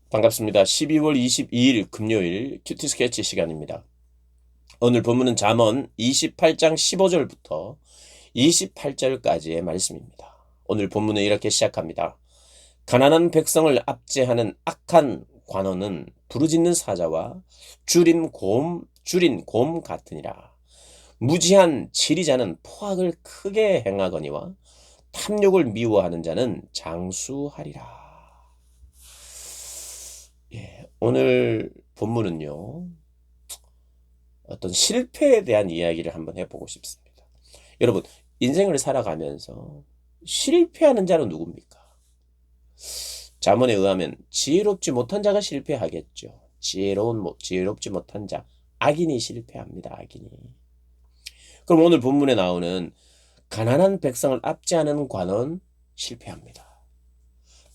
반갑습니다. 12월 22일 금요일 큐티 스케치 시간입니다. 오늘 본문은 잠언 28장 15절부터 28절까지의 말씀입니다. 오늘 본문은 이렇게 시작합니다. 가난한 백성을 압제하는 악한 관원은 부르짖는 사자와 줄인 곰 같으니라. 무지한 지리자는 포악을 크게 행하거니와 탐욕을 미워하는 자는 장수하리라. 오늘 본문은요, 어떤 실패에 대한 이야기를 한번 해보고 싶습니다. 여러분, 인생을 살아가면서 실패하는 자는 누굽니까? 잠언에 의하면 지혜롭지 못한 자가 실패하겠죠. 지혜롭지 못한 자, 악인이 실패합니다. 악인이. 그럼 오늘 본문에 나오는 가난한 백성을 압제하는 관원 실패합니다.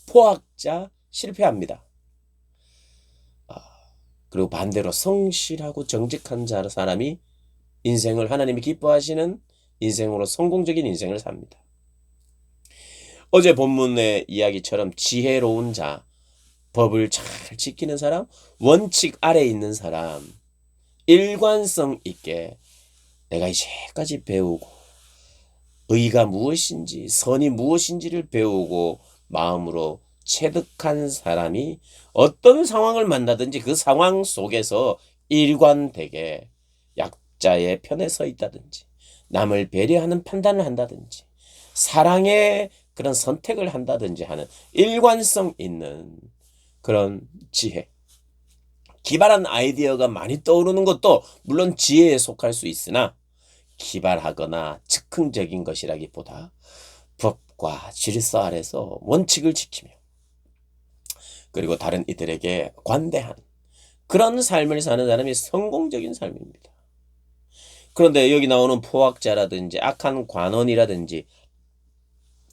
포악자 실패합니다. 그리고 반대로 성실하고 정직한 사람이 인생을 하나님이 기뻐하시는 인생으로 성공적인 인생을 삽니다. 어제 본문의 이야기처럼 지혜로운 자, 법을 잘 지키는 사람, 원칙 아래에 있는 사람, 일관성 있게 내가 이제까지 배우고 의가 무엇인지 선이 무엇인지를 배우고 마음으로 체득한 사람이 어떤 상황을 만나든지 그 상황 속에서 일관되게 약자의 편에 서 있다든지 남을 배려하는 판단을 한다든지 사랑의 그런 선택을 한다든지 하는 일관성 있는 그런 지혜, 기발한 아이디어가 많이 떠오르는 것도 물론 지혜에 속할 수 있으나 기발하거나 즉흥적인 것이라기보다 법과 질서 아래서 원칙을 지키며 그리고 다른 이들에게 관대한 그런 삶을 사는 사람이 성공적인 삶입니다. 그런데 여기 나오는 포악자라든지 악한 관원이라든지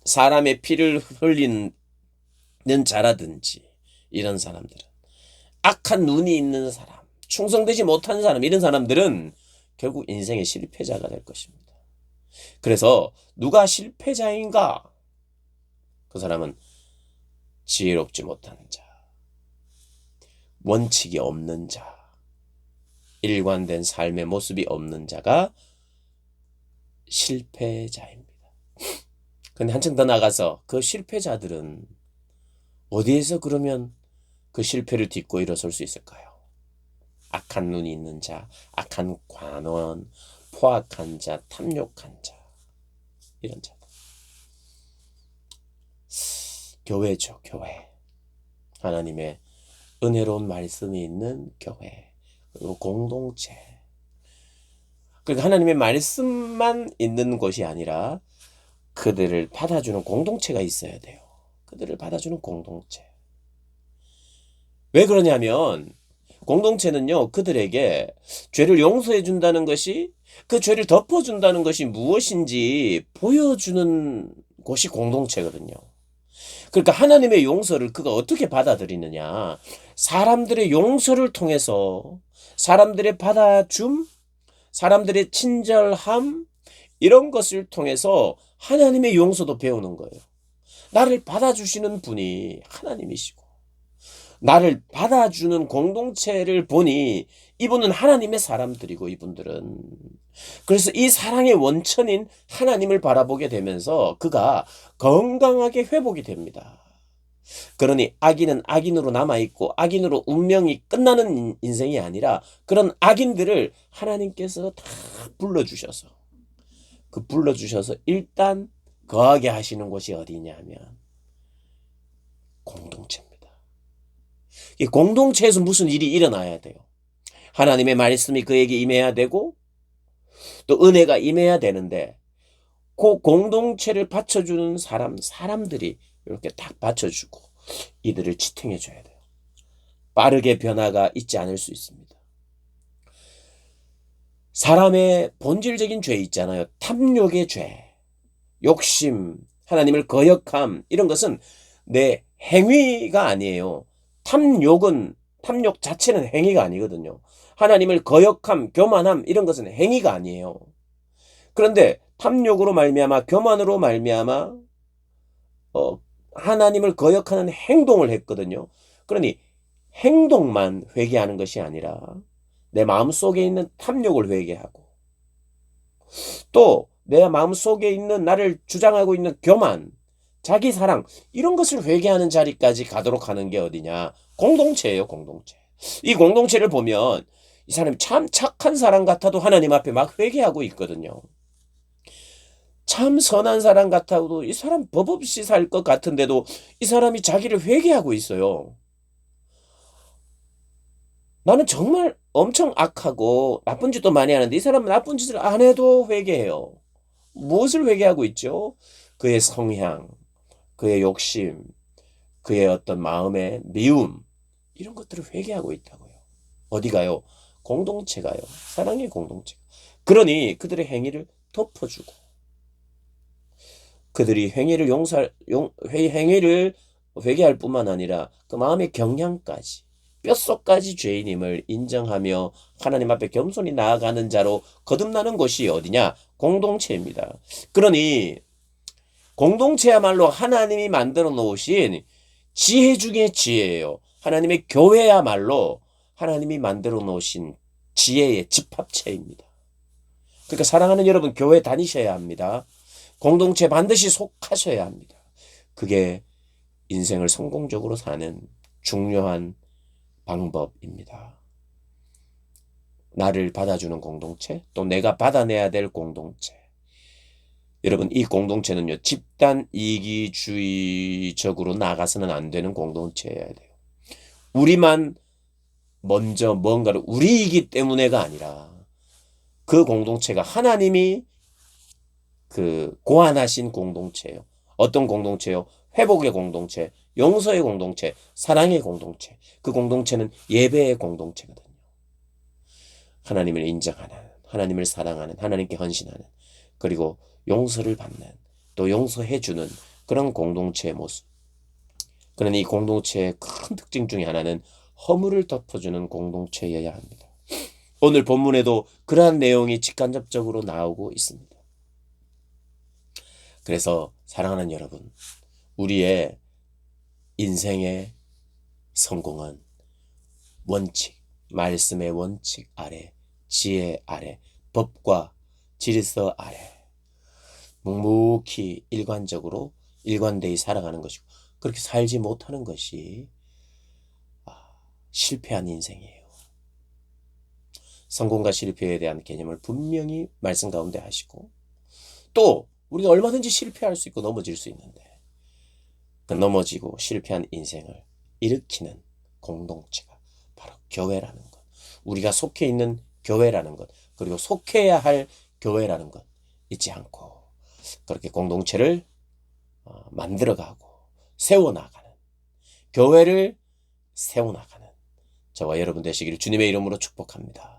사람의 피를 흘리는 자라든지 이런 사람들은 악한 눈이 있는 사람, 충성되지 못한 사람 이런 사람들은 결국 인생의 실패자가 될 것입니다. 그래서 누가 실패자인가? 그 사람은 지혜롭지 못한 자, 원칙이 없는 자, 일관된 삶의 모습이 없는 자가 실패자입니다. 근데 한층 더 나가서 그 실패자들은 어디에서 그러면 그 실패를 딛고 일어설 수 있을까요? 악한 눈이 있는 자, 악한 관원, 포악한 자, 탐욕한 자, 이런 자들. 교회죠, 교회. 하나님의 은혜로운 말씀이 있는 교회, 그리고 공동체. 그러니까 하나님의 말씀만 있는 곳이 아니라 그들을 받아주는 공동체가 있어야 돼요. 그들을 받아주는 공동체. 왜 그러냐면 공동체는요, 그들에게 죄를 용서해 준다는 것이, 그 죄를 덮어준다는 것이 무엇인지 보여주는 곳이 공동체거든요. 그러니까 하나님의 용서를 그가 어떻게 받아들이느냐. 사람들의 용서를 통해서 사람들의 받아줌, 사람들의 친절함, 이런 것을 통해서 하나님의 용서도 배우는 거예요. 나를 받아주시는 분이 하나님이시고 나를 받아주는 공동체를 보니 이분은 하나님의 사람들이고 이분들은 그래서 이 사랑의 원천인 하나님을 바라보게 되면서 그가 건강하게 회복이 됩니다. 그러니 악인은 악인으로 남아있고 악인으로 운명이 끝나는 인생이 아니라 그런 악인들을 하나님께서 다 불러주셔서 일단 거하게 하시는 곳이 어디냐면 공동체입니다. 이 공동체에서 무슨 일이 일어나야 돼요. 하나님의 말씀이 그에게 임해야 되고 또 은혜가 임해야 되는데 그 공동체를 받쳐주는 사람들이 이렇게 딱 받쳐주고 이들을 지탱해 줘야 돼요. 빠르게 변화가 있지 않을 수 있습니다. 사람의 본질적인 죄 있잖아요. 탐욕의 죄, 욕심, 하나님을 거역함 이런 것은 내 행위가 아니에요. 탐욕 자체는 행위가 아니거든요. 하나님을 거역함, 교만함 이런 것은 행위가 아니에요. 그런데 탐욕으로 말미암아 교만으로 말미암아 하나님을 거역하는 행동을 했거든요. 그러니 행동만 회개하는 것이 아니라 내 마음속에 있는 탐욕을 회개하고 또 내 마음속에 있는 나를 주장하고 있는 교만, 자기 사랑 이런 것을 회개하는 자리까지 가도록 하는 게 어디냐? 공동체예요, 공동체. 이 공동체를 보면 이 사람이 참 착한 사람 같아도 하나님 앞에 막 회개하고 있거든요. 참 선한 사람 같아도 이 사람 법 없이 살 것 같은데도 이 사람이 자기를 회개하고 있어요. 나는 정말 엄청 악하고 나쁜 짓도 많이 하는데 이 사람은 나쁜 짓을 안 해도 회개해요. 무엇을 회개하고 있죠? 그의 성향, 그의 욕심, 그의 어떤 마음의 미움 이런 것들을 회개하고 있다고요. 어디가요? 공동체가요. 사랑의 공동체. 그러니 그들의 행위를 덮어주고 그들이 행위를 회개할 뿐만 아니라 그 마음의 경향까지 뼛속까지 죄인임을 인정하며 하나님 앞에 겸손히 나아가는 자로 거듭나는 곳이 어디냐? 공동체입니다. 그러니 공동체야말로 하나님이 만들어 놓으신 지혜 중에 지혜예요. 하나님의 교회야말로 하나님이 만들어 놓으신 지혜의 집합체입니다. 그러니까 사랑하는 여러분, 교회 다니셔야 합니다. 공동체 반드시 속하셔야 합니다. 그게 인생을 성공적으로 사는 중요한 방법입니다. 나를 받아주는 공동체, 또 내가 받아내야 될 공동체. 여러분, 이 공동체는요, 집단 이기주의적으로 나가서는 안 되는 공동체여야 돼요. 우리만 먼저 뭔가를 우리이기 때문에가 아니라 그 공동체가 하나님이 고안하신 공동체예요. 어떤 공동체요? 회복의 공동체, 용서의 공동체, 사랑의 공동체. 그 공동체는 예배의 공동체거든요. 하나님을 인정하는, 하나님을 사랑하는, 하나님께 헌신하는, 그리고 용서를 받는, 또 용서해주는 그런 공동체의 모습. 그러니 이 공동체의 큰 특징 중에 하나는 허물을 덮어주는 공동체여야 합니다. 오늘 본문에도 그러한 내용이 직간접적으로 나오고 있습니다. 그래서 사랑하는 여러분, 우리의 인생의 성공은 원칙, 말씀의 원칙 아래, 지혜 아래, 법과 질서 아래 묵묵히 일관적으로 일관되이 살아가는 것이고 그렇게 살지 못하는 것이 실패한 인생이에요. 성공과 실패에 대한 개념을 분명히 말씀 가운데 하시고 또 우리가 얼마든지 실패할 수 있고 넘어질 수 있는데 그 넘어지고 실패한 인생을 일으키는 공동체가 바로 교회라는 것. 우리가 속해 있는 교회라는 것. 그리고 속해야 할 교회라는 것 잊지 않고 그렇게 공동체를 만들어가고 세워나가는 교회를 세워나가는 저와 여러분 되시기를 주님의 이름으로 축복합니다.